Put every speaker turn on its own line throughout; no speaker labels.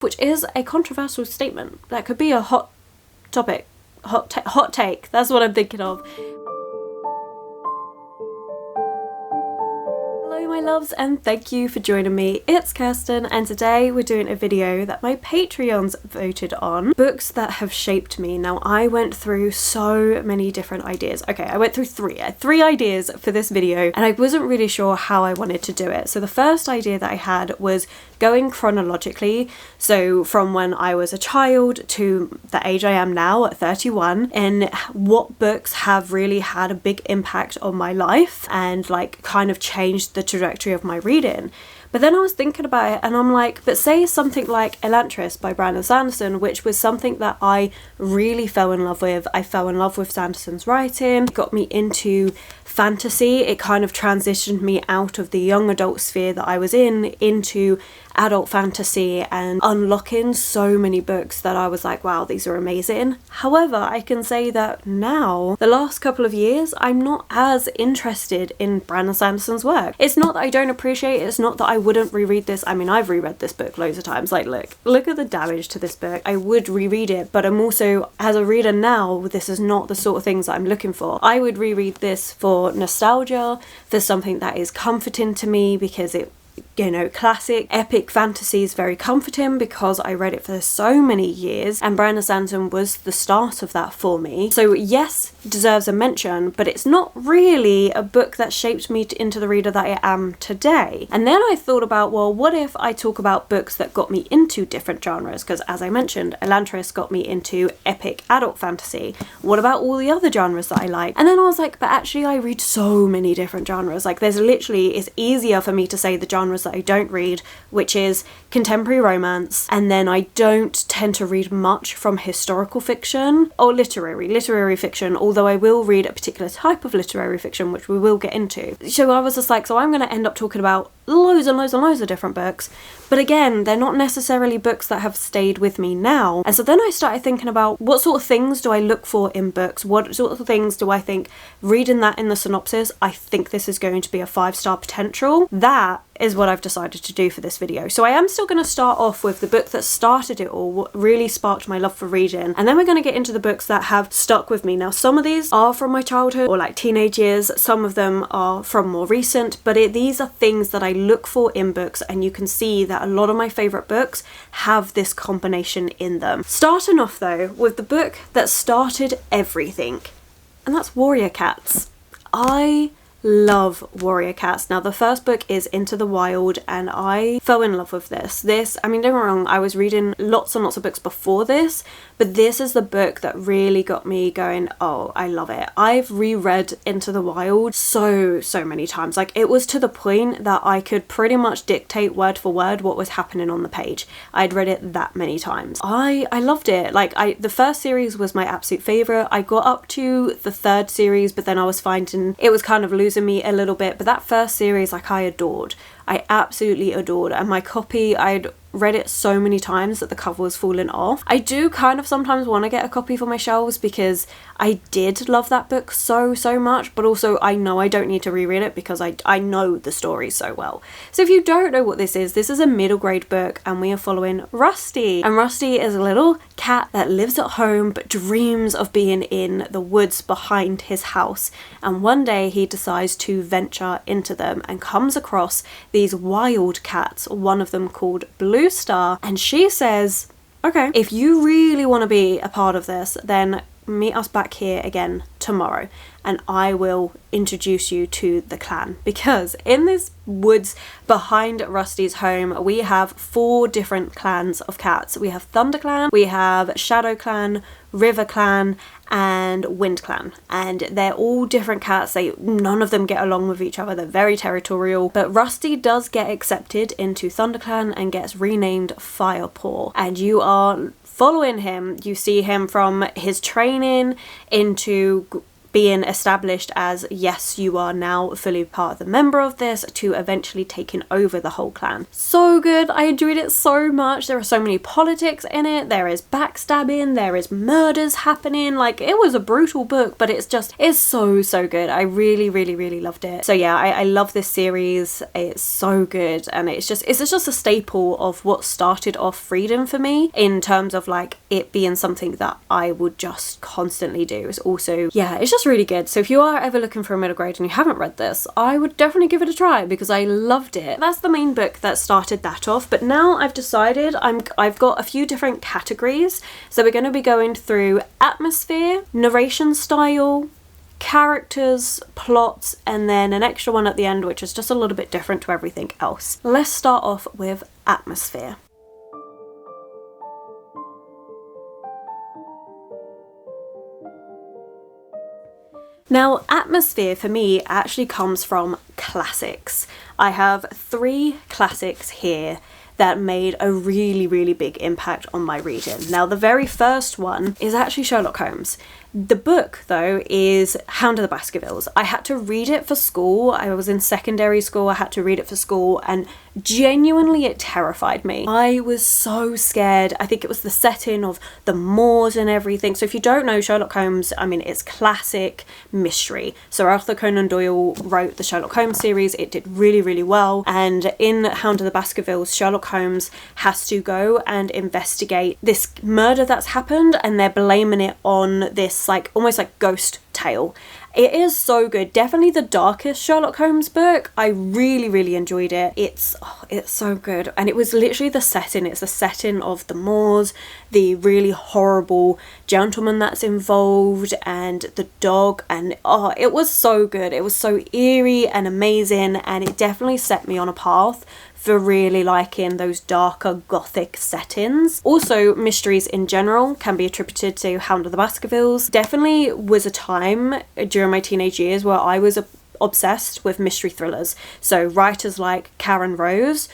which is a controversial statement. That could be a hot topic, hot take. That's what I'm thinking of. Hello my loves, and thank you for joining me. It's Kirsten, and today we're doing a video that my Patreons voted on. Books that have shaped me. Now I went through so many different ideas. Okay, I went through three ideas for this video, and I wasn't really sure how I wanted to do it. So the first idea that I had was going chronologically, so from when I was a child to the age I am now at 31, and what books have really had a big impact on my life and like kind of changed the trajectory of my reading. But then I was thinking about it and I'm like, but say something like Elantris by Brandon Sanderson, which was something that I really fell in love with. I fell in love with Sanderson's writing, it got me into fantasy. It kind of transitioned me out of the young adult sphere that I was in into adult fantasy and unlocking so many books that I was like, wow, these are amazing. However, I can say that now, the last couple of years, I'm not as interested in Brandon Sanderson's work. It's not that I don't appreciate it, it's not that I wouldn't reread this. I mean, I've reread this book loads of times. Like, look at the damage to this book. I would reread it, but I'm also, as a reader now, this is not the sort of things that I'm looking for. I would reread this for nostalgia, for something that is comforting to me because it, you know, classic epic fantasy is very comforting because I read it for so many years and Brandon Sanderson was the start of that for me. So yes, deserves a mention, but it's not really a book that shaped me into the reader that I am today. And then I thought about, well, what if I talk about books that got me into different genres? Because as I mentioned, Elantris got me into epic adult fantasy. What about all the other genres that I like? And then I was like, but actually I read so many different genres. Like there's literally, it's easier for me to say the genres that I don't read, which is contemporary romance, and then I don't tend to read much from historical fiction or literary fiction, although I will read a particular type of literary fiction which we will get into. So I was just like, so I'm going to end up talking about loads and loads and loads of different books, but again, they're not necessarily books that have stayed with me now. And so then I started thinking about what sort of things do I look for in books, what sort of things do I think, reading that in the synopsis, I think this is going to be a 5-star potential. That is what I've decided to do for this video. So I am still going to start off with the book that started it all, what really sparked my love for reading, and then we're going to get into the books that have stuck with me. Now some of these are from my childhood or like teenage years, some of them are from more recent, but these are things that I look for in books, and you can see that a lot of my favourite books have this combination in them. Starting off though with the book that started everything, and that's Warrior Cats. I love Warrior Cats. Now the first book is Into the Wild, and I fell in love with this. I mean, don't get me wrong, I was reading lots and lots of books before this, but this is the book that really got me going, oh, I love it. I've reread Into the Wild so many times. Like it was to the point that I could pretty much dictate word for word what was happening on the page. I'd read it that many times. I loved it. Like the first series was my absolute favourite. I got up to the third series, but then I was finding it was kind of losing me a little bit, but that first series, like, I adored. I absolutely adored, and my copy, I'd read it so many times that the cover was falling off. I do kind of sometimes want to get a copy for my shelves because I did love that book so much, but also I know I don't need to reread it because I know the story so well. So if you don't know what this is a middle grade book, and we are following Rusty. And Rusty is a little cat that lives at home but dreams of being in the woods behind his house, and one day he decides to venture into them and comes across these wild cats, one of them called Blue Star, and she says, okay, if you really want to be a part of this, then meet us back here again tomorrow and I will introduce you to the clan. Because in this woods behind Rusty's home, we have 4 different clans of cats. We have Thunder Clan, we have Shadow Clan, River Clan, and Wind Clan, and they're all different cats. None of them get along with each other. They're very territorial, but Rusty does get accepted into Thunder Clan and gets renamed Firepaw, and you are following him. You see him from his training into being established as, yes, you are now fully part of the member of this, to eventually taking over the whole clan. So good. I enjoyed it so much. There are so many politics in it. There is backstabbing, there is murders happening. Like, it was a brutal book, but it's so good. I really loved it. So yeah, I love this series. It's so good, and it's just a staple of what started off reading for me, in terms of like it being something that I would just constantly do. It's also, yeah, it's just really good. So if you are ever looking for a middle grade and you haven't read this, I would definitely give it a try, because I loved it. That's the main book that started that off. But now I've decided I've got a few different categories. So we're going to be going through atmosphere, narration style, characters, plots, and then an extra one at the end, which is just a little bit different to everything else. Let's start off with atmosphere. Now, atmosphere for me actually comes from classics. I have 3 classics here that made a really big impact on my reading. Now, the very first one is actually Sherlock Holmes. The book, though, is Hound of the Baskervilles. I had to read it for school. I was in secondary school. I had to read it for school, and genuinely it terrified me. I was so scared. I think it was the setting of the moors and everything. So if you don't know Sherlock Holmes, I mean, it's classic mystery. Sir Arthur Conan Doyle wrote the Sherlock Holmes series. It did really well. And in Hound of the Baskervilles, Sherlock Holmes has to go and investigate this murder that's happened, and they're blaming it on this like almost like ghost tale. It is so good. Definitely the darkest Sherlock Holmes book. I really enjoyed it. It's so good. And it was literally the setting. It's the setting of the moors, the really horrible gentleman that's involved, and the dog, and it was so good. It was so eerie and amazing, and it definitely set me on a path for really liking those darker gothic settings. Also, mysteries in general can be attributed to Hound of the Baskervilles. Definitely was a time during my teenage years where I was obsessed with mystery thrillers. So writers like Karen Rose,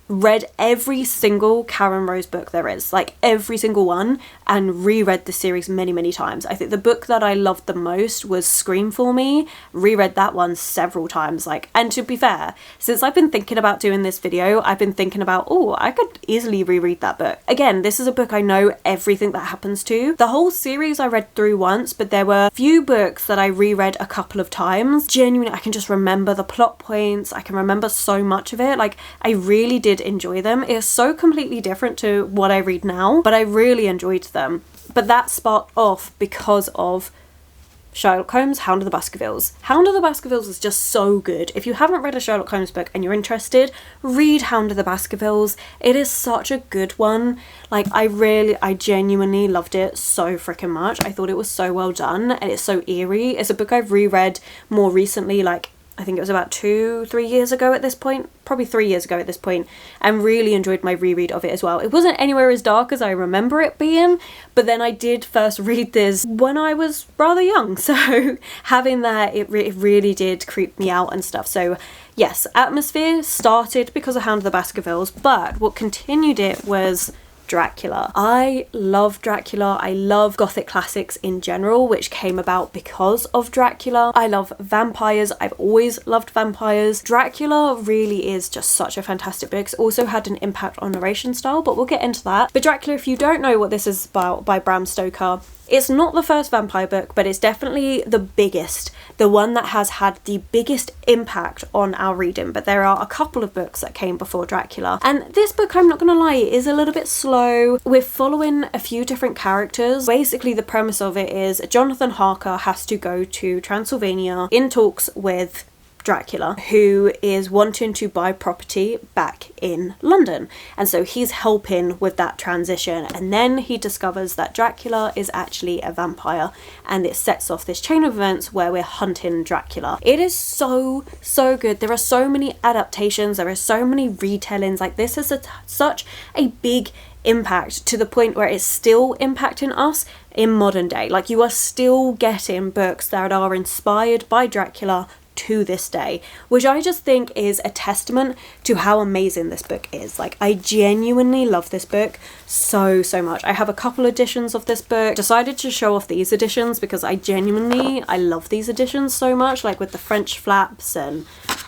read every single Karen Rose book there is, like every single one, and reread the series many times. I think the book that I loved the most was Scream For Me. Reread that one several times. And to be fair, since I've been thinking about doing this video, I've been thinking about, I could easily reread that book. Again, this is a book I know everything that happens to. The whole series I read through once, but there were few books that I reread a couple of times. Genuinely, I can just remember the plot points. I can remember so much of it. I really did enjoy them. It's so completely different to what I read now, but I really enjoyed them. But that sparked off because of Sherlock Holmes, Hound of the Baskervilles. Hound of the Baskervilles is just so good. If you haven't read a Sherlock Holmes book and you're interested, read Hound of the Baskervilles. It is such a good one. I genuinely loved it so freaking much. I thought it was so well done, and it's so eerie. It's a book I've reread more recently, I think it was about 2-3 years ago at this point, probably 3 years ago at this point, and really enjoyed my reread of it as well. It wasn't anywhere as dark as I remember it being, but then I did first read this when I was rather young, so having that, it really did creep me out and stuff. So yes, atmosphere started because of Hound of the Baskervilles, but what continued it was Dracula. I love Dracula. I love gothic classics in general, which came about because of Dracula. I love vampires. I've always loved vampires. Dracula really is just such a fantastic book. It's also had an impact on narration style, but we'll get into that. But Dracula, if you don't know what this is about, by Bram Stoker, it's not the first vampire book, but it's definitely the biggest, the one that has had the biggest impact on our reading. But there are a couple of books that came before Dracula. And this book, I'm not gonna lie, is a little bit slow. We're following a few different characters. Basically, the premise of it is Jonathan Harker has to go to Transylvania in talks with Dracula, who is wanting to buy property back in London, and so he's helping with that transition, and then he discovers that Dracula is actually a vampire, and it sets off this chain of events where we're hunting Dracula. It is so good. There are so many adaptations, there are so many retellings. This is such a big impact, to the point where it's still impacting us in modern day. You are still getting books that are inspired by Dracula to this day, which I just think is a testament to how amazing this book is. Like, I genuinely love this book so much. I have a couple editions of this book. Decided to show off these editions because I love these editions so much, like with the French flaps, and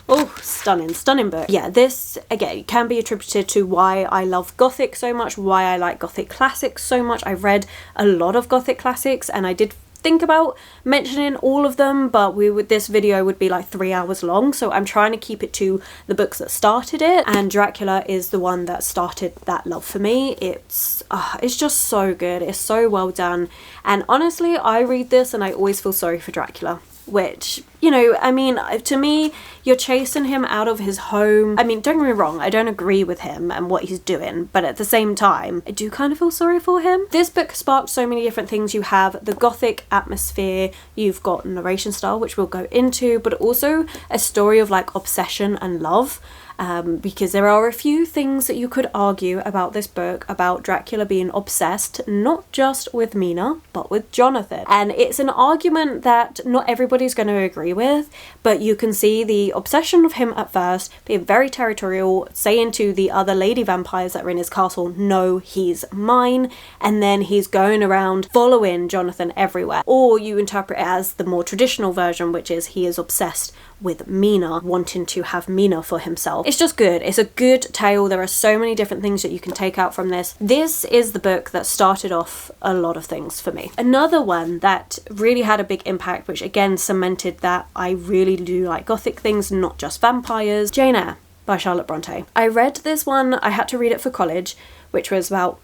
oh, stunning book. Yeah, this again can be attributed to why I love Gothic so much, why I like Gothic classics so much. I've read a lot of Gothic classics, and I did think about mentioning all of them, but this video would be like 3 hours long, so I'm trying to keep it to the books that started it, and Dracula is the one that started that love for me. It's just so good, it's so well done, and honestly I read this and I always feel sorry for Dracula, which, you know, I mean, to me, you're chasing him out of his home. I mean, don't get me wrong, I don't agree with him and what he's doing, but at the same time, I do kind of feel sorry for him. This book sparked so many different things. You have the Gothic atmosphere, you've got narration style, which we'll go into, but also a story of like obsession and love. Because there are a few things that you could argue about this book, about Dracula being obsessed, not just with Mina, but with Jonathan. And it's an argument that not everybody's going to agree with, but you can see the obsession of him at first, being very territorial, saying to the other lady vampires that are in his castle, no, he's mine, and then he's going around following Jonathan everywhere. Or you interpret it as the more traditional version, which is he is obsessed with Mina, wanting to have Mina for himself. It's just good. It's a good tale. There are so many different things that you can take out from this. This is the book that started off a lot of things for me. Another one that really had a big impact, which again cemented that I really do like Gothic things, not just vampires, Jane Eyre by Charlotte Bronte. I read this one, I had to read it for college, which was about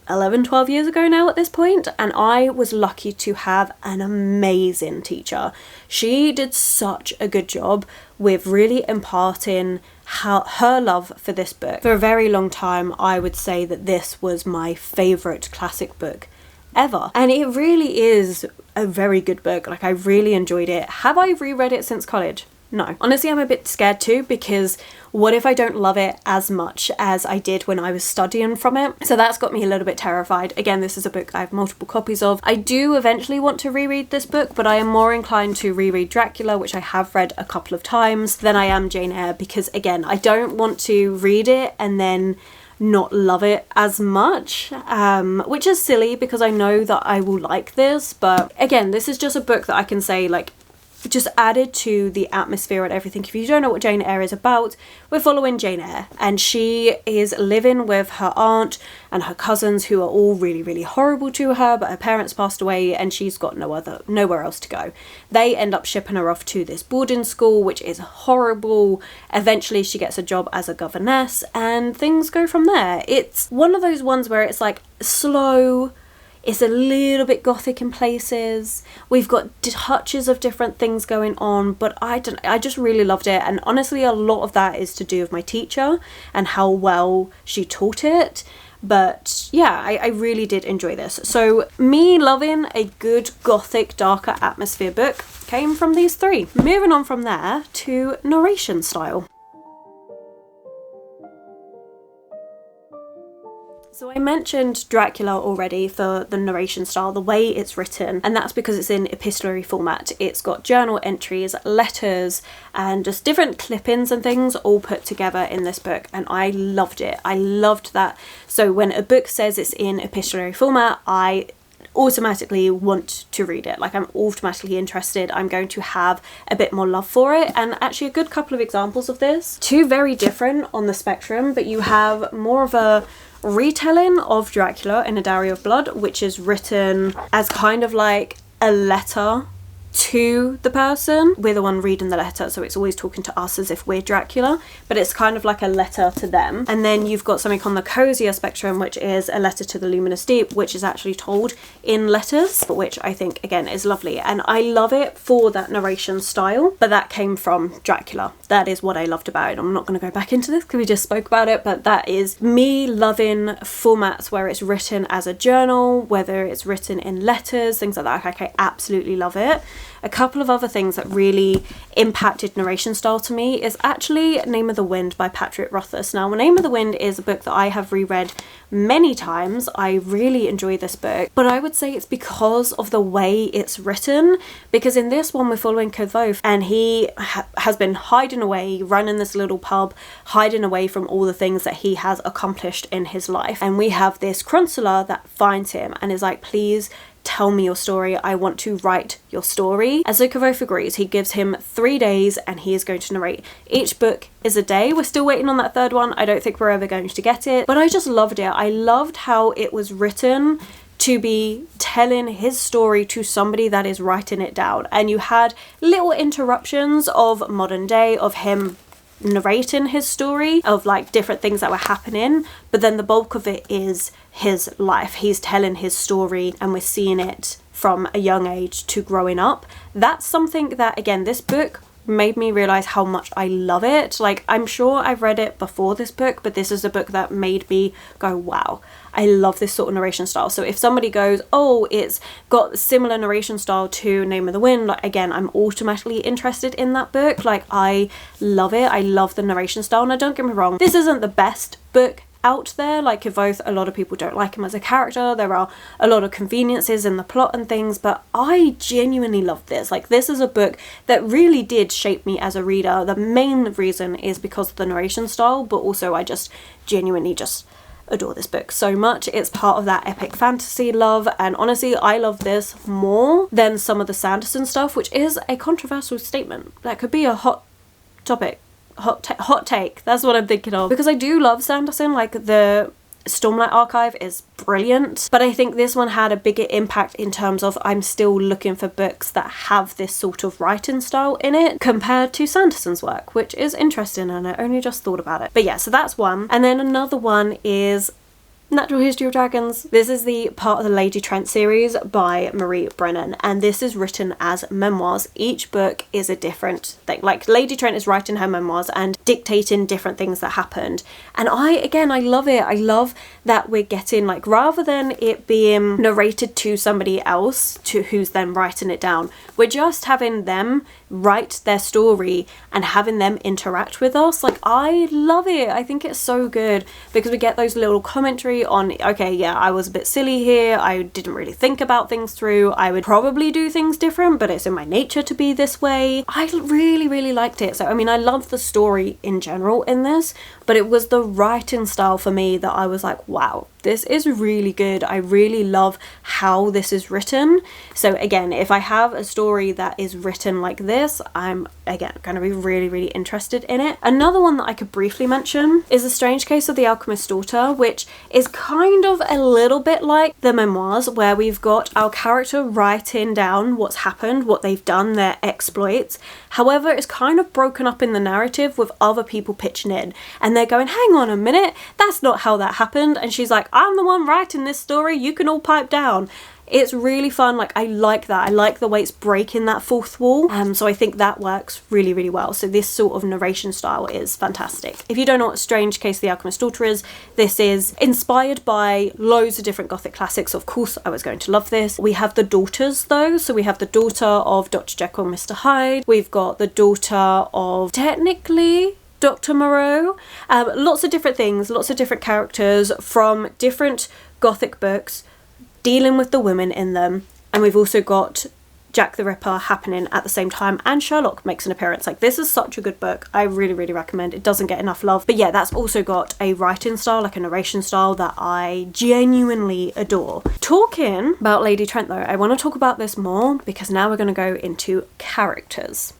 11-12 years ago now at this point, and I was lucky to have an amazing teacher. She did such a good job with really imparting her love for this book. For a very long time, I would say that this was my favourite classic book ever, and it really is a very good book. Like, I really enjoyed it. Have I reread it since college? No. Honestly, I'm a bit scared too, because what if I don't love it as much as I did when I was studying from it? So that's got me a little bit terrified. Again, this is a book I have multiple copies of. I do eventually want to reread this book, but I am more inclined to reread Dracula, which I have read a couple of times, than I am Jane Eyre, because again, I don't want to read it and then not love it as much, which is silly because I know that I will like this. But again, this is just a book that I can say, like, just added to the atmosphere and everything. If you don't know what Jane Eyre is about, we're following Jane Eyre, and she is living with her aunt and her cousins, who are all really horrible to her, but her parents passed away and she's got nowhere else to go. They end up shipping her off to this boarding school, which is horrible. Eventually she gets a job as a governess and things go from there. It's one of those ones where it's like slow, it's a little bit Gothic in places. We've got touches of different things going on, but I just really loved it. And honestly, a lot of that is to do with my teacher and how well she taught it. But yeah, I really did enjoy this. So me loving a good Gothic, darker atmosphere book came from these three. Moving on from there to narration style. So I mentioned Dracula already for the narration style, the way it's written, and that's because it's in epistolary format. It's got journal entries, letters, and just different clippings and things all put together in this book, and I loved it. I loved that. So when a book says it's in epistolary format, I automatically want to read it. Like, I'm automatically interested. I'm going to have a bit more love for it. And actually a good couple of examples of this. Two very different on the spectrum, but you have more of a retelling of Dracula in A Dowry of Blood, which is written as kind of like a letter to the person. We're the one reading the letter, so it's always talking to us as if we're Dracula, but it's kind of like a letter to them. And then you've got something on the cozier spectrum, which is A Letter to the Luminous Deep, which is actually told in letters, which I think again is lovely, and I love it for that narration style. But that came from Dracula. That is what I loved about it. I'm not going to go back into this because we just spoke about it, but that is me loving formats where it's written as a journal, whether it's written in letters, things like that. Like, I absolutely love it. A couple of other things that really impacted narration style to me is actually Name of the Wind by Patrick Rothfuss. Now, Name of the Wind is a book that I have reread many times. I really enjoy this book, but I would say it's because of the way it's written, because in this one we're following Kvothe, and he has been hiding away, running this little pub, hiding away from all the things that he has accomplished in his life. And we have this chronicler that finds him and is like, please tell me your story, I want to write your story. And so Kvothe agrees. He gives him 3 days and he is going to narrate. Each book is a day. We're still waiting on that third one. I don't think we're ever going to get it, but I just loved it. I loved how it was written to be telling his story to somebody that is writing it down. And you had little interruptions of modern day, of him narrating his story, of like different things that were happening, but then the bulk of it is his life. He's telling his story and we're seeing it from a young age to growing up. That's something that, again, this book made me realize how much I love it. Like, I'm sure I've read it before this book, but this is a book that made me go, wow, I love this sort of narration style. So if somebody goes, oh, it's got similar narration style to Name of the Wind, like, again, I'm automatically interested in that book. Like, I love it. I love the narration style. Now, don't get me wrong, this isn't the best book out there. Like Kvothe, a lot of people don't like him as a character. There are a lot of conveniences in the plot and things, but I genuinely love this. Like, this is a book that really did shape me as a reader. The main reason is because of the narration style, but also I just genuinely just adore this book so much. It's part of that epic fantasy love, and honestly I love this more than some of the Sanderson stuff, which is a controversial statement. That could be a hot topic. Hot take, that's what I'm thinking of, because I do love Sanderson. Like, the Stormlight Archive is brilliant, but I think this one had a bigger impact in terms of I'm still looking for books that have this sort of writing style in it compared to Sanderson's work, which is interesting, and I only just thought about it. But yeah, so that's one. And then another one is Natural History of Dragons. This is the part of the Lady Trent series by Marie Brennan, and this is written as memoirs. Each book is a different thing. Like, Lady Trent is writing her memoirs and dictating different things that happened, and I love it. I love that we're getting, like, rather than it being narrated to somebody else who's then writing it down, we're just having them write their story and having them interact with us. Like, I love it. I think it's so good because we get those little commentary on, okay, yeah, I was a bit silly here, I didn't really think about things through, I would probably do things different, but it's in my nature to be this way. I really liked it. So I mean, I love the story in general in this, but it was the writing style for me that I was like, wow, this is really good. I really love how this is written. So again, if I have a story that is written like this, I'm again going to be really interested in it. Another one that I could briefly mention is The Strange Case of the Alchemist's Daughter, which is kind of a little bit like the memoirs, where we've got our character writing down what's happened, what they've done, their exploits. However, it's kind of broken up in the narrative with other people pitching in, and they're going, hang on a minute, that's not how that happened. And she's like, I'm the one writing this story, you can all pipe down. It's really fun. Like, I like that. I like the way it's breaking that fourth wall. So I think that works really well. So this sort of narration style is fantastic. If you don't know what Strange Case of the Alchemist's Daughter is, this is inspired by loads of different Gothic classics. Of course, I was going to love this. We have the daughters though. So we have the daughter of Dr. Jekyll and Mr. Hyde. We've got the daughter of, technically, Dr. Moreau. Lots of different things, lots of different characters from different Gothic books dealing with the women in them. And we've also got Jack the Ripper happening at the same time, and Sherlock makes an appearance. Like, this is such a good book. I really recommend. It doesn't get enough love. But yeah, that's also got a writing style, like a narration style, that I genuinely adore. Talking about Lady Trent though, I want to talk about this more because now we're going to go into characters.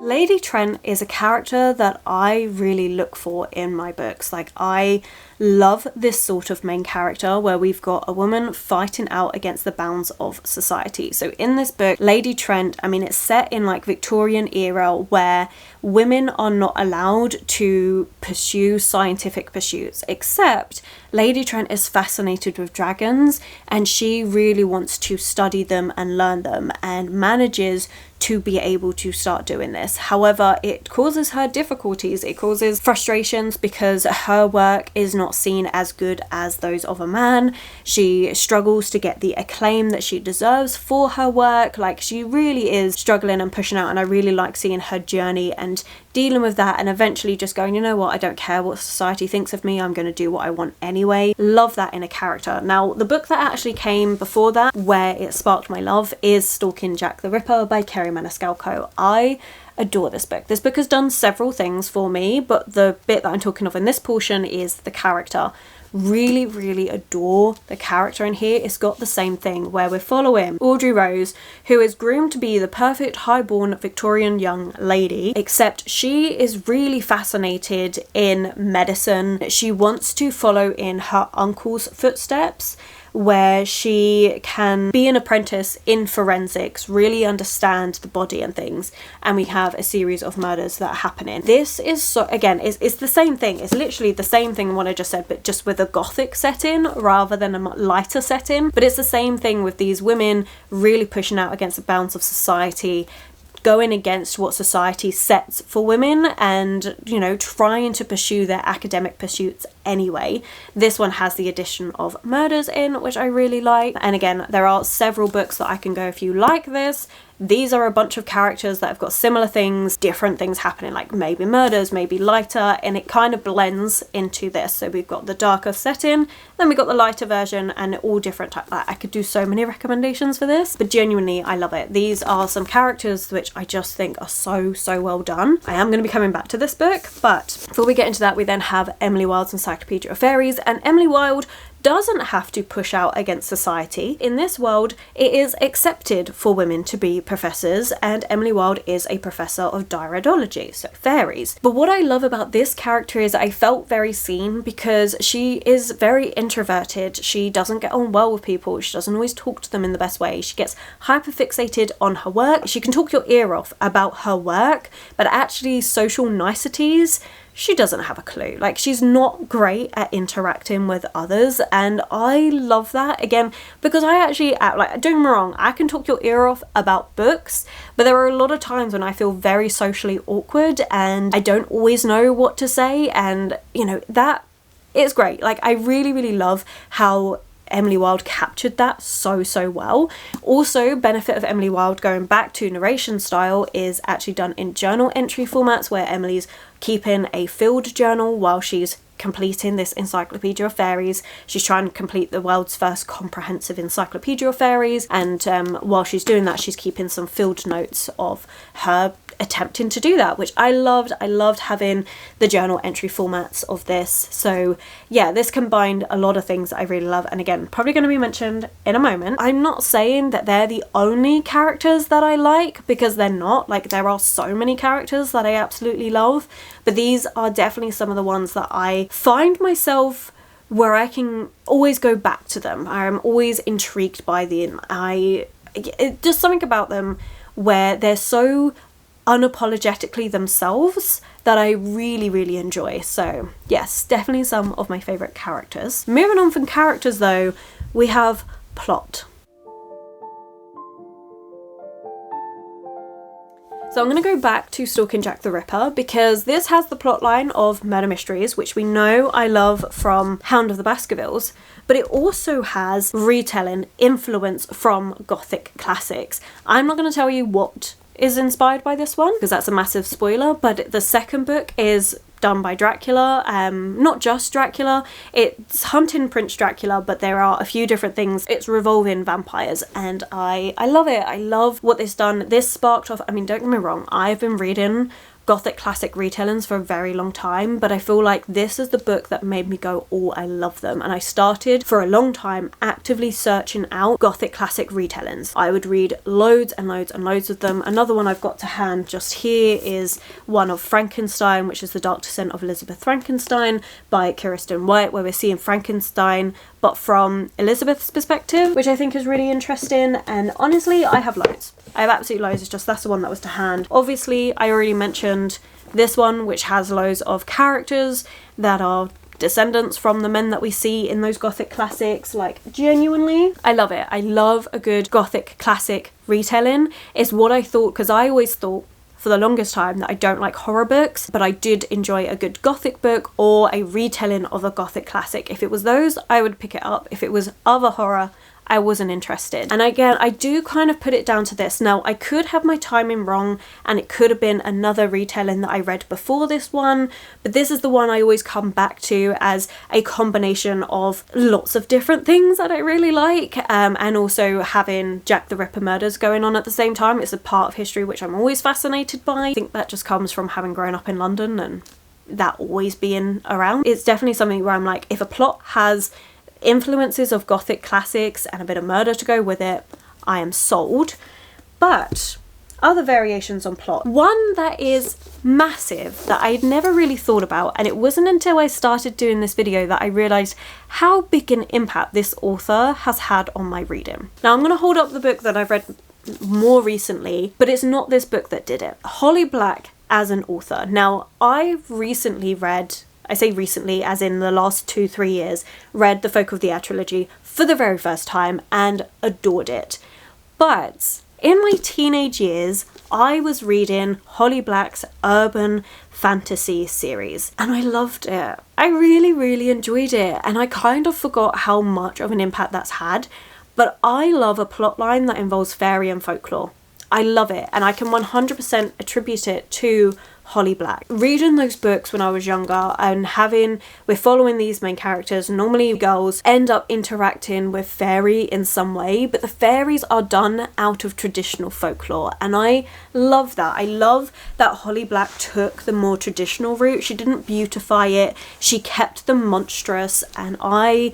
Lady Trent is a character that I really look for in my books. Like, I love this sort of main character where we've got a woman fighting out against the bounds of society. So in this book, Lady Trent, I mean, it's set in like Victorian era where women are not allowed to pursue scientific pursuits, except Lady Trent is fascinated with dragons, and she really wants to study them and learn them, and manages to be able to start doing this. However, it causes her difficulties, it causes frustrations because her work is not seen as good as those of a man. She struggles to get the acclaim that she deserves for her work. Like, she really is struggling and pushing out, and I really like seeing her journey and dealing with that, and eventually just going, you know what, I don't care what society thinks of me, I'm going to do what I want anyway. Love that in a character. Now, the book that actually came before that, where it sparked my love, is Stalking Jack the Ripper by Kerry Maniscalco. I adore this book. This book has done several things for me, but the bit that I'm talking of in this portion is the character. Really adore the character in here. It's got the same thing where we're following Audrey Rose, who is groomed to be the perfect highborn Victorian young lady, except she is really fascinated in medicine. She wants to follow in her uncle's footsteps, where she can be an apprentice in forensics, really understand the body and things, and we have a series of murders that are happening. This is, so again, it's the same thing. It's literally the same thing what I just said, but just with a gothic setting rather than a lighter setting. But it's the same thing with these women really pushing out against the bounds of society, going against what society sets for women, and, you know, trying to pursue their academic pursuits anyway. This one has the addition of murders in, which I really like. And again, there are several books that I can go, if you like this, these are a bunch of characters that have got similar things, different things happening, like maybe murders, maybe lighter, and it kind of blends into this. So we've got the darker setting, then we've got the lighter version, and all different types. I could do so many recommendations for this, but genuinely I love it. These are some characters which I just think are so well done. I am going to be coming back to this book, but before we get into that, we then have Emily Wilde's Encyclopedia of Fairies, and Emily Wilde doesn't have to push out against society. In this world, it is accepted for women to be professors, and Emily Wilde is a professor of diridology, so fairies. But what I love about this character is I felt very seen, because she is very introverted. She doesn't get on well with people. She doesn't always talk to them in the best way. She gets hyper-fixated on her work. She can talk your ear off about her work, but actually social niceties, she doesn't have a clue. Like, she's not great at interacting with others, and I love that, again, because I actually, like, don't get me wrong, I can talk your ear off about books, but there are a lot of times when I feel very socially awkward and I don't always know what to say, and, you know, that is great. Like, I really love how Emily Wilde captured that so well. Also, benefit of Emily Wilde going back to narration style is actually done in journal entry formats, where Emily's keeping a field journal while she's completing this Encyclopedia of Fairies. She's trying to complete the world's first comprehensive Encyclopedia of Fairies, and while she's doing that, she's keeping some field notes of her attempting to do that, which I loved. I loved having the journal entry formats of this. So yeah, this combined a lot of things that I really love, and again, probably going to be mentioned in a moment. I'm not saying that they're the only characters that I like, because they're not. Like, there are so many characters that I absolutely love, but these are definitely some of the ones that I find myself where I can always go back to them. I'm always intrigued by them. Just something about them where they're so unapologetically themselves that I really enjoy. So yes, definitely some of my favourite characters. Moving on from characters though, we have plot. So I'm going to go back to Stalking Jack the Ripper, because this has the plotline of murder mysteries, which we know I love from Hound of the Baskervilles, but it also has retelling influence from Gothic classics. I'm not going to tell you what is inspired by this one, because that's a massive spoiler, but the second book is done by Dracula, not just Dracula, it's hunting Prince Dracula, but there are a few different things. It's revolving vampires, and I love it. I love what this done. This sparked off, I mean, don't get me wrong, I've been reading Gothic classic retellings for a very long time, but I feel like this is the book that made me go, oh, I love them. And I started for a long time actively searching out Gothic classic retellings. I would read loads and loads of them. Another one I've got to hand just here is one of Frankenstein, which is The Dark Descent of Elizabeth Frankenstein by Kirsten White, where we're seeing Frankenstein but from Elizabeth's perspective, which I think is really interesting. And honestly, I have loads. I have absolutely loads. It's just that's the one that was to hand. Obviously, I already mentioned this one, which has loads of characters that are descendants from the men that we see in those Gothic classics. Like, genuinely, I love it. I love a good Gothic classic retelling. It's what I thought, because I always thought for the longest time that I don't like horror books, but I did enjoy a good Gothic book or a retelling of a Gothic classic. If it was those, I would pick it up. If it was other horror, I wasn't interested. And again, I do kind of put it down to this. Now, I could have my timing wrong and it could have been another retelling that I read before this one, but this is the one I always come back to as a combination of lots of different things that I really like, and also having Jack the Ripper murders going on at the same time. It's a part of history which I'm always fascinated by. I think that just comes from having grown up in London and that always being around. It's definitely something where I'm like, if a plot has influences of Gothic classics and a bit of murder to go with it, I am sold. But other variations on plot. One that is massive that I'd never really thought about, and it wasn't until I started doing this video that I realised how big an impact this author has had on my reading. Now, I'm going to hold up the book that I've read more recently, but it's not this book that did it. Holly Black as an author. Now, I've recently read, I say recently as in the last 2-3 years, read the Folk of the Air trilogy for the very first time and adored it. But in my teenage years, I was reading Holly Black's urban fantasy series and I loved it. I really, really enjoyed it, and I kind of forgot how much of an impact that's had. But I love a plotline that involves fairy and folklore. I love it, and I can 100% attribute it to Holly Black. Reading those books when I was younger and we're following these main characters, normally girls end up interacting with fairy in some way, but the fairies are done out of traditional folklore, and I love that. I love that Holly Black took the more traditional route. She didn't beautify it, she kept them monstrous, and I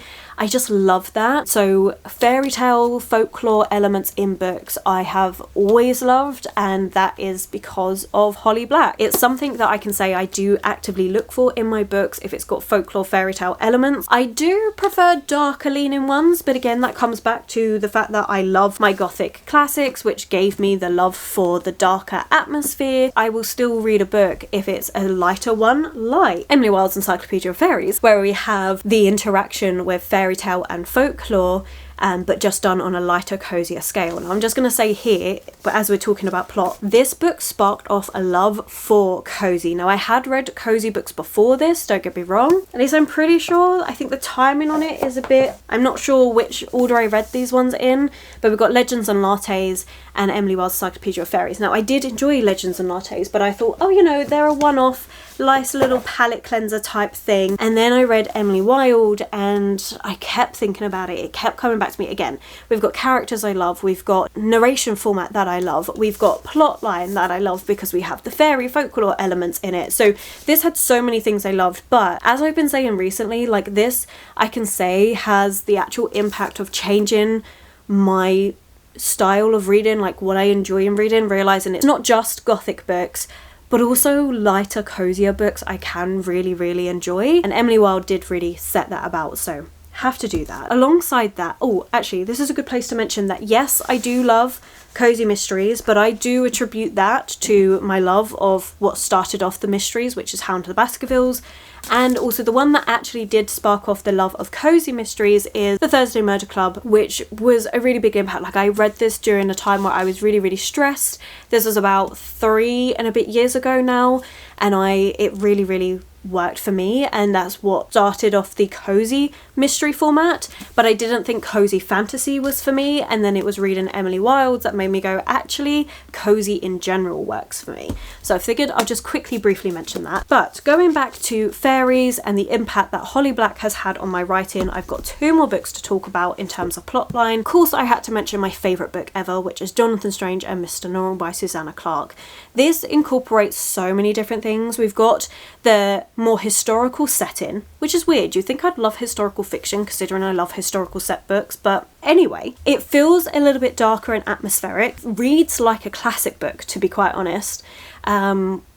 just love that. So fairy tale folklore elements in books I have always loved, and that is because of Holly Black. It's something that I can say I do actively look for in my books if it's got folklore fairy tale elements. I do prefer darker leaning ones, but again, that comes back to the fact that I love my Gothic classics, which gave me the love for the darker atmosphere. I will still read a book if it's a lighter one, like Emily Wilde's Encyclopedia of Fairies, where we have the interaction with fairy tale and folklore, but just done on a lighter, cozier scale. And I'm just going to say here, but as we're talking about plot, this book sparked off a love for cozy. Now, I had read cozy books before this, don't get me wrong. At least I'm pretty sure. I think the timing on it is a bit, I'm not sure which order I read these ones in, but we've got Legends and Lattes and Emily Wilde's Encyclopedia of Fairies. Now, I did enjoy Legends and Lattes, but I thought, oh, you know, they're a one-off, nice little palette cleanser type thing. And then I read Emily Wilde and I kept thinking about it. It kept coming back to me again. We've got characters I love, we've got narration format that I love, we've got plot line that I love because we have the fairy folklore elements in it. So this had so many things I loved, but as I've been saying recently, like this, I can say has the actual impact of changing my style of reading, like what I enjoy in reading, realizing it's not just Gothic books, but also lighter, cozier books I can really, really enjoy. And Emily Wilde did really set that about, so have to do that. Alongside that, oh, actually, this is a good place to mention that yes, I do love cozy mysteries, but I do attribute that to my love of what started off the mysteries, which is Hound of the Baskervilles. And also the one that actually did spark off the love of cozy mysteries is The Thursday Murder Club, which was a really big impact. Like, I read this during a time where I was really, really stressed. This was about 3 and a bit years ago now, and it really, really worked for me, and that's what started off the cozy mystery format. But I didn't think cozy fantasy was for me, and then it was reading Emily Wilde that made me go, actually, cozy in general works for me. So I figured I'll just quickly briefly mention that. But going back to fairies and the impact that Holly Black has had on my writing, I've got 2 more books to talk about in terms of plotline. Of course, I had to mention my favourite book ever, which is Jonathan Strange and Mr. Norrell by Susanna Clarke. This incorporates so many different things. We've got the more historical setting, which is weird. You'd think I'd love historical fiction considering I love historical set books, but anyway, it feels a little bit darker and atmospheric, reads like a classic book, to be quite honest,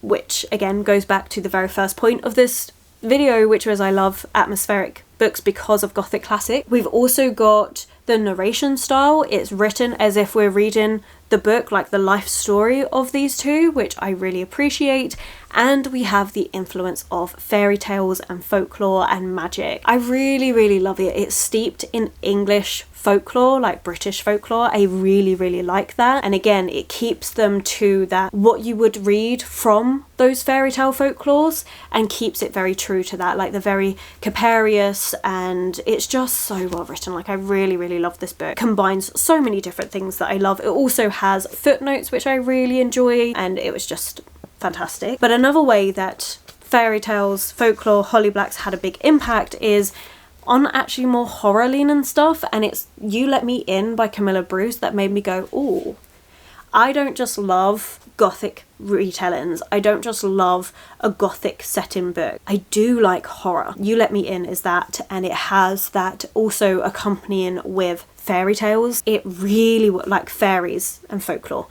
which again goes back to the very first point of this video, which was I love atmospheric books because of Gothic classic. We've also got the narration style. It's written as if we're reading the book, like the life story of these two, which I really appreciate. And we have the influence of fairy tales and folklore and magic. I really, really love it. It's steeped in English folklore, like British folklore. I really, really like that. And again, it keeps them to that, what you would read from those fairy tale folklores, and keeps it very true to that, like the very capricious, and it's just so well written. Like I really, really love this book. Combines so many different things that I love. It also has footnotes, which I really enjoy, and it was just fantastic. But another way that fairy tales, folklore, Holly Blacks had a big impact is on actually more horror leaning stuff, and it's You Let Me In by Camilla Bruce that made me go, ooh, I don't just love gothic retellings. I don't just love a gothic setting book. I do like horror. You Let Me In is that, and it has that also accompanying with fairy tales. It really, like fairies and folklore,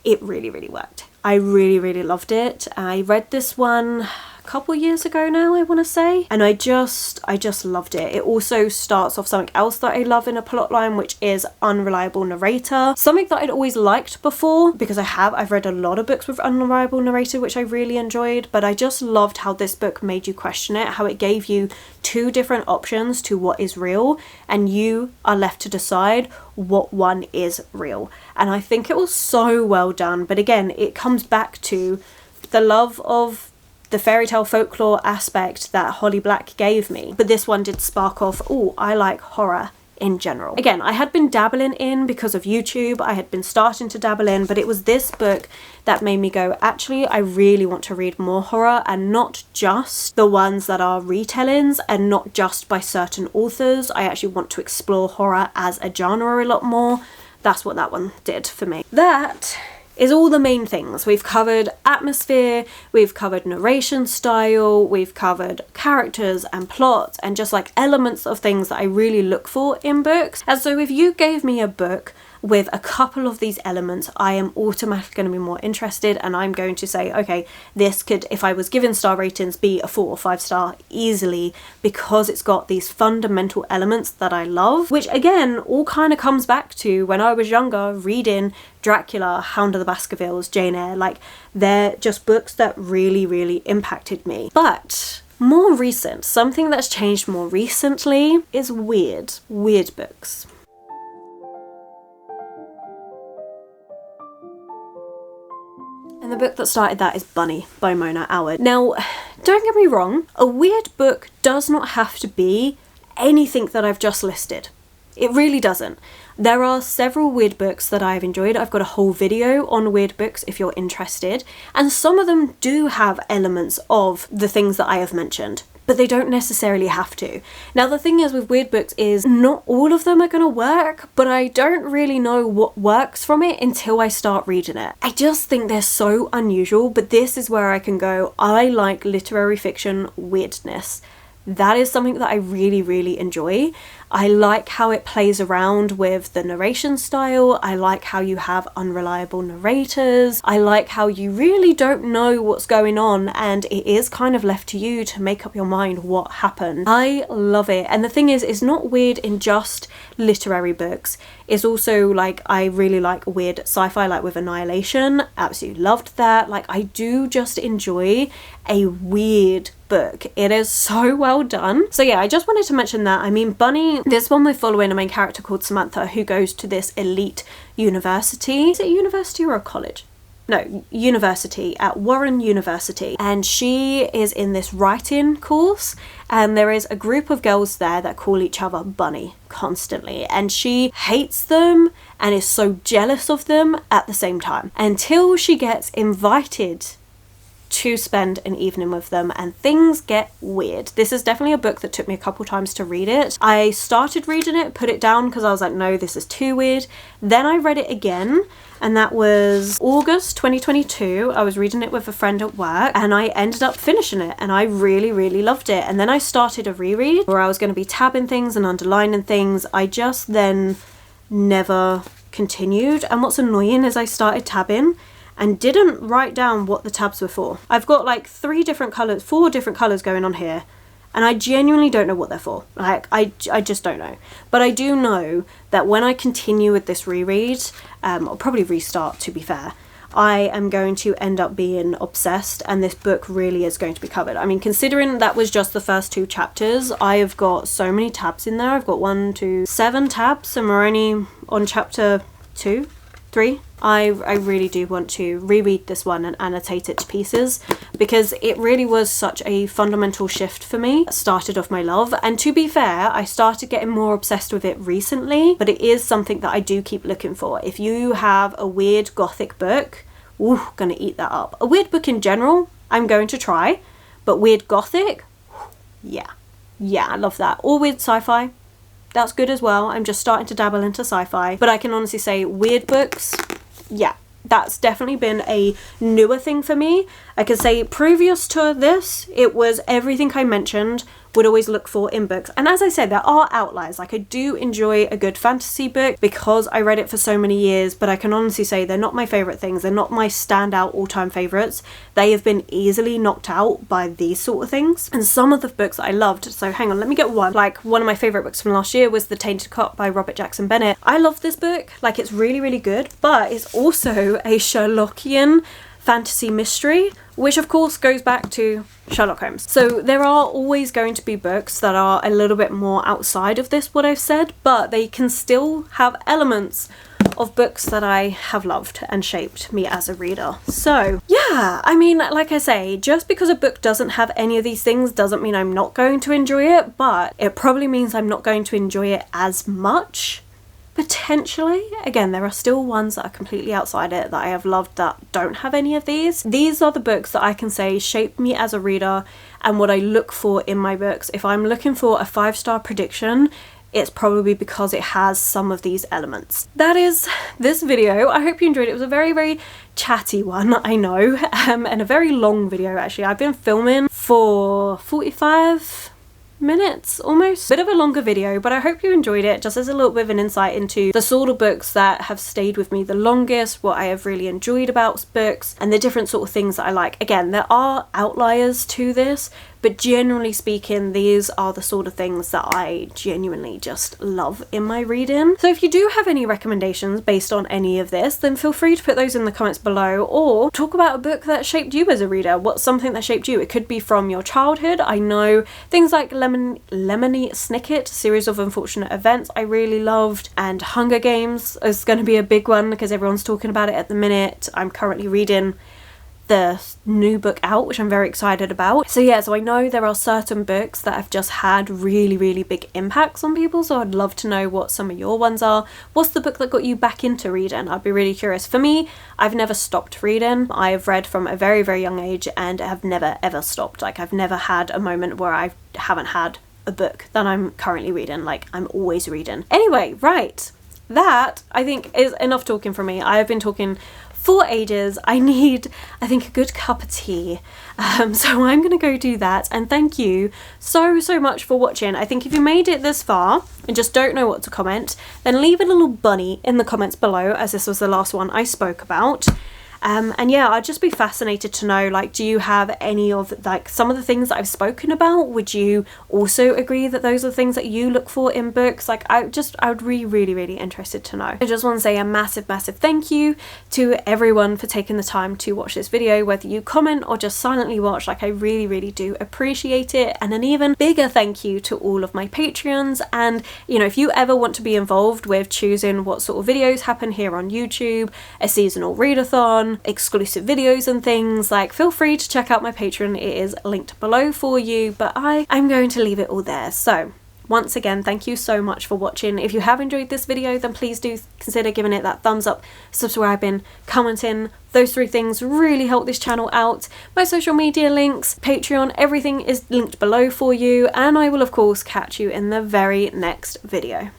it really, really worked. I really, really loved it. I read this one a couple years ago now, I want to say, and I just loved it. It also starts off something else that I love in a plotline, which is unreliable narrator. Something that I'd always liked before, because I've read a lot of books with unreliable narrator, which I really enjoyed, but I just loved how this book made you question it, how it gave you two different options to what is real, and you are left to decide what one is real. And I think it was so well done. But again, it comes back to the love of the fairy tale folklore aspect that Holly Black gave me. But this one did spark off, oh, I like horror in general. Again, I had been dabbling in because of YouTube. I had been starting to dabble in, but it was this book that made me go, actually, I really want to read more horror, and not just the ones that are retellings and not just by certain authors. I actually want to explore horror as a genre a lot more. That's what that one did for me. That is all the main things. We've covered atmosphere, we've covered narration style, we've covered characters and plot, and just like elements of things that I really look for in books. And so if you gave me a book with a couple of these elements, I am automatically going to be more interested, and I'm going to say, okay, this could, if I was given star ratings, be a 4 or 5 star easily, because it's got these fundamental elements that I love, which again all kind of comes back to when I was younger reading Dracula, Hound of the Baskervilles, Jane Eyre. Like, they're just books that really, really impacted me. But more recent, something that's changed more recently is weird books. And the book that started that is Bunny by Mona Howard. Now, don't get me wrong, a weird book does not have to be anything that I've just listed. It really doesn't. There are several weird books that I've enjoyed. I've got a whole video on weird books if you're interested. And some of them do have elements of the things that I have mentioned, but they don't necessarily have to. Now, the thing is with weird books is not all of them are going to work, but I don't really know what works from it until I start reading it. I just think they're so unusual, but this is where I can go, I like literary fiction weirdness. That is something that I really, really enjoy. I like how it plays around with the narration style. I like how you have unreliable narrators. I like how you really don't know what's going on, and it is kind of left to you to make up your mind what happened. I love it. And the thing is, it's not weird in just literary books. It's also like, I really like weird sci-fi, like with Annihilation. Absolutely loved that. Like, I do just enjoy a weird book. It is so well done. So yeah, I just wanted to mention that. I mean, Bunny, this one we're following a main character called Samantha who goes to this elite university. Is it a university or a college? No, university, at Warren University. And she is in this writing course, and there is a group of girls there that call each other Bunny constantly. And she hates them and is so jealous of them at the same time, until she gets invited to spend an evening with them, and things get weird. This is definitely a book that took me a couple times to read it. I started reading it, put it down because I was like, no, this is too weird. Then I read it again, and that was August 2022. I was reading it with a friend at work, and I ended up finishing it, and I really, really loved it. And then I started a reread where I was going to be tabbing things and underlining things. I just then never continued, and what's annoying is I started tabbing and didn't write down what the tabs were for. I've got like 4 different colours going on here, and I genuinely don't know what they're for. Like, I just don't know. But I do know that when I continue with this reread, I'll probably restart, to be fair, I am going to end up being obsessed, and this book really is going to be covered. I mean, considering that was just the first 2 chapters, I have got so many tabs in there. I've got 1, 2, 7 tabs, and we're only on chapter 2, 3. I really do want to reread this one and annotate it to pieces, because it really was such a fundamental shift for me. It started off my love, and to be fair, I started getting more obsessed with it recently, but it is something that I do keep looking for. If you have a weird gothic book, ooh, gonna eat that up. A weird book in general, I'm going to try, but weird gothic, yeah, I love that. Or weird sci-fi, that's good as well. I'm just starting to dabble into sci-fi, but I can honestly say weird books, yeah, that's definitely been a newer thing for me. I could say previous to this, it was everything I mentioned would always look for in books. And as I said, there are outliers. Like, I do enjoy a good fantasy book because I read it for so many years, but I can honestly say they're not my favourite things. They're not my standout all-time favourites. They have been easily knocked out by these sort of things. And some of the books that I loved, so hang on, let me get one. Like, one of my favourite books from last year was The Tainted Cup by Robert Jackson Bennett. I love this book. Like, it's really, really good, but it's also a Sherlockian fantasy mystery, which of course goes back to Sherlock Holmes. So there are always going to be books that are a little bit more outside of this, what I've said, but they can still have elements of books that I have loved and shaped me as a reader. So yeah, I mean, like I say, just because a book doesn't have any of these things doesn't mean I'm not going to enjoy it, but it probably means I'm not going to enjoy it as much. Potentially. Again, there are still ones that are completely outside it that I have loved that don't have any of these. These are the books that I can say shaped me as a reader and what I look for in my books. If I'm looking for a 5-star prediction, it's probably because it has some of these elements. That is this video. I hope you enjoyed it. It was a very, very chatty one, I know, and a very long video actually. I've been filming for 45 minutes almost. Bit of a longer video, but I hope you enjoyed it, just as a little bit of an insight into the sort of books that have stayed with me the longest, what I have really enjoyed about books, and the different sort of things that I like. Again, there are outliers to this, but generally speaking, these are the sort of things that I genuinely just love in my reading. So if you do have any recommendations based on any of this, then feel free to put those in the comments below, or talk about a book that shaped you as a reader. What's something that shaped you? It could be from your childhood. I know things like Lemony Snicket, Series of Unfortunate Events, I really loved, and Hunger Games is going to be a big one because everyone's talking about it at the minute. I'm currently reading the new book out, which I'm very excited about. So yeah, so I know there are certain books that have just had really, really big impacts on people, so I'd love to know what some of your ones are. What's the book that got you back into reading? I'd be really curious. For me, I've never stopped reading. I have read from a very, very young age and have never ever stopped. Like, I've never had a moment where I haven't had a book that I'm currently reading. Like, I'm always reading. Anyway, right, that I think is enough talking from me. I have been talking for ages. I need, I think, a good cup of tea. So I'm gonna go do that, and thank you so much for watching. I think if you made it this far and just don't know what to comment, then leave a little bunny in the comments below, as this was the last one I spoke about. And yeah, I'd just be fascinated to know, like, do you have any of, like, some of the things that I've spoken about? Would you also agree that those are the things that you look for in books? Like, I would be really, really interested to know. I just want to say a massive, massive thank you to everyone for taking the time to watch this video, whether you comment or just silently watch. Like, I really, really do appreciate it. And an even bigger thank you to all of my Patreons. And, you know, if you ever want to be involved with choosing what sort of videos happen here on YouTube, a seasonal readathon, exclusive videos and things, like, feel free to check out my Patreon. It is linked below for you, but I'm going to leave it all there. So once again, thank you so much for watching. If you have enjoyed this video, then please do consider giving it that thumbs up, subscribing, commenting. Those 3 things really help this channel out. My social media links, Patreon, everything is linked below for you, and I will of course catch you in the very next video.